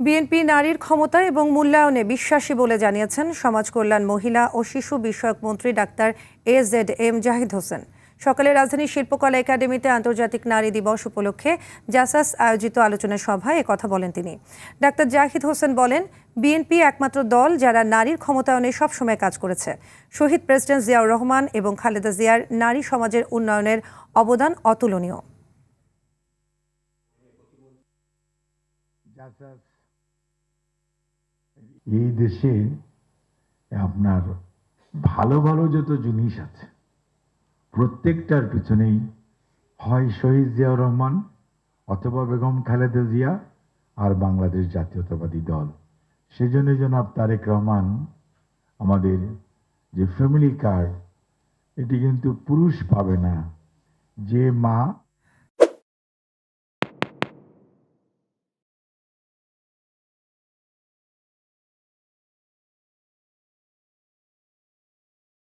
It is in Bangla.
বিএনপি নারীর ক্ষমতা এবং মূল্যায়নে বিশ্বাসী বলে জানিয়েছেন সমাজ কল্যাণ, মহিলা ও শিশু বিষয়ক মন্ত্রী ডাক্তার AZM জাহিদ হোসেন। সকালে রাজধানীর শিল্পকলা একাডেমিতে আন্তর্জাতিক নারী দিবস উপলক্ষে জাসাস আয়োজিত আলোচনা সভায় একথা বলেন তিনি। ডাক্তার জাহিদ হোসেন বলেন, বিএনপি একমাত্র দল যারা নারীর ক্ষমতায়নে সবসময় কাজ করেছে। শহীদ প্রেসিডেন্ট জিয়াউর রহমান এবং খালেদা জিয়ার নারী সমাজের উন্নয়নের অবদান অতুলনীয়। এই দেশে আপনার ভালো ভালো যত জিনিস আছে প্রত্যেকটার পিছনেই হয় শহীদ জিয়াউর রহমান অথবা বেগম খালেদা জিয়া আর বাংলাদেশ জাতীয়তাবাদী দল। সেজন্য জনাব তারেক রহমান আমাদের যে ফ্যামিলি কার্ড, এটি কিন্তু পুরুষ পাবে না। যে মা